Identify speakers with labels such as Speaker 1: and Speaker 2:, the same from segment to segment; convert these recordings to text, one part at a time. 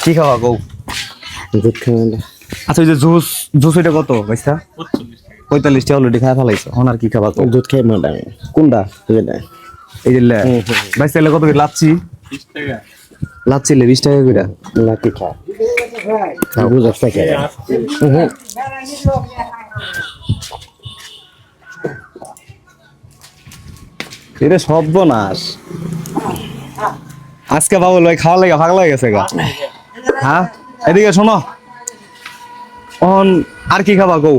Speaker 1: কি খাওয়া গো?
Speaker 2: দুধ খাওয়া না।
Speaker 1: আচ্ছা ওই যে জুস জুস এটা কত পয়সা? 45 টাকা অলরেডি খাওয়া ফেলাইছো। এখন আর কি খাবা গো?
Speaker 2: দুধ খাই মাডাম
Speaker 1: কোনটা?
Speaker 2: এটা
Speaker 1: এই যে ভাই তাহলে কত করে লাচ্ছি?
Speaker 3: 20 টাকা।
Speaker 1: লাচ্ছি 20 টাকা করে।
Speaker 2: লাকি খা দুধ একটা খাই
Speaker 1: এটা সর্বনাশ। আজকে বাবুল ভাই খাওয়া লাগে ভাগ লাগে গেছে গা। হ্যাঁ এদিকে শোনো, আর কি খাবা গো?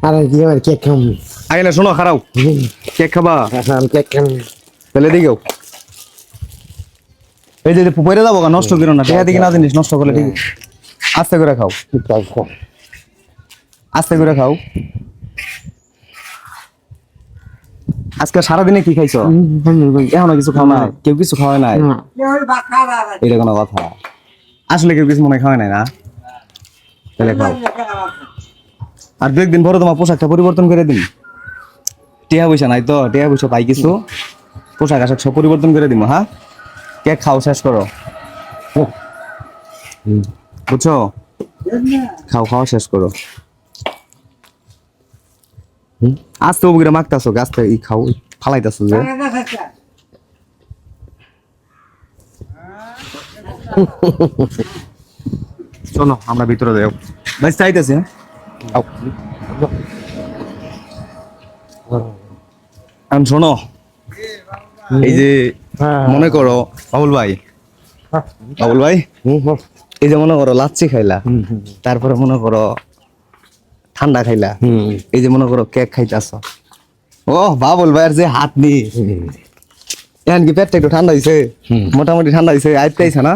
Speaker 2: আর আর কি আর কেক খাম
Speaker 1: আগে না শোনো খারাও, কেক খাবা?
Speaker 2: আসাম কেক খাম
Speaker 1: তাহলে দিকেও এই যে পয়রা যাবো নষ্ট করো না, টেহা দিকে না জিনিস নষ্ট করলে ঠিক। আস্তে করে খাও, আস্তে করে খাও। আজকে সারাদিনে কি খাইছো? এখনো কিছু খাও না? কেউ কিছু খাওয়ায় নাই? এটা কোনো কথা? আসলে কেউ কিছু মনে হয় খাওয়ায় নাই না? তাহলে খাও। আর দু একদিন পরে তোমার পোশাকটা পরিবর্তন করে দিন। টিয়া পয়সা নাই তো, টিয়া পয়সা পাই কিছু, পোশাক আশাক সব পরিবর্তন করে দিব। হ্যাঁ কেক খাও, শেষ করো, বুঝছো? খাও খাওয়া শেষ করো। আস্তে উপরে মাখতাছো, গাছটা ই খাও, ফালাইতাছো যে। চলো আমরা ভিতরে যাও, ভাই চাইতেছে। আমি শোনো, এই যে মনে করো বাবুল ভাই, বাবুল ভাই এই যে মনে করো লাচ্ছি খাইলা, তারপরে মনে করো ঠান্ডা খাইলা, এই যে মনে করো কেক খাইতেছ। ও বাবুল ভাইয়ের যে হাত নি, এখন কি পেটটা একটু ঠান্ডা হয়েছে? মোটামুটি ঠান্ডা হয়েছে, আইতে আইছে না?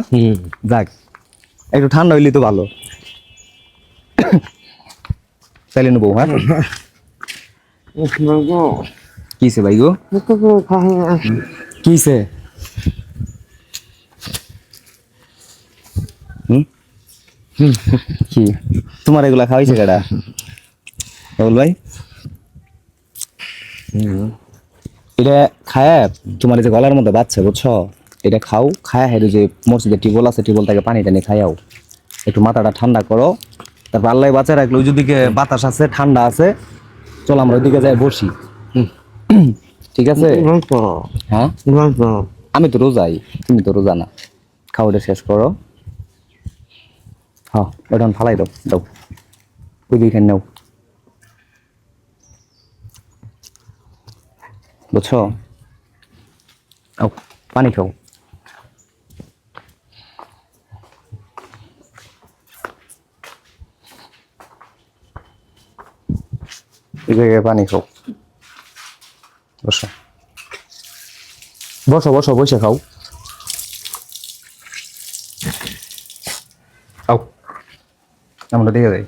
Speaker 1: যাক একটু ঠান্ডা হইলে তো ভালো। চাইলে নেবো। হ্যাঁ কিসে ভাই গো? কিসে? কি তোমার এগুলা খাওয়াইছে কেডা? বাবুল ভাই এটা খায় তোমার এই যে গলার মধ্যে বাচ্চা, বুঝছো? এটা খাও, খায় হেরে যে মসজিদে টিবল আছে, টিবল থেকে পানি টানি খাইও, একটু মাথাটা ঠান্ডা করো। তারপর আল্লাহ বাঁচায় রাখলো, ওই দিকে বাতাস আছে, ঠান্ডা আছে, চল আমরা ওইদিকে যাই বসি। ঠিক আছে? হ্যাঁ আমি তো রোজাই, তুমি তো রোজা না। খাও, ওটা শেষ করো। হ্যাঁ ওটা ফালাই দাও, দাও ওই দিকে নাও, বুঝছো? ও পানি খাও। এই জায়গায় পানি খাও, বসো বসো বসো, বসে খাও। খাও, আমরা দেখে যাই।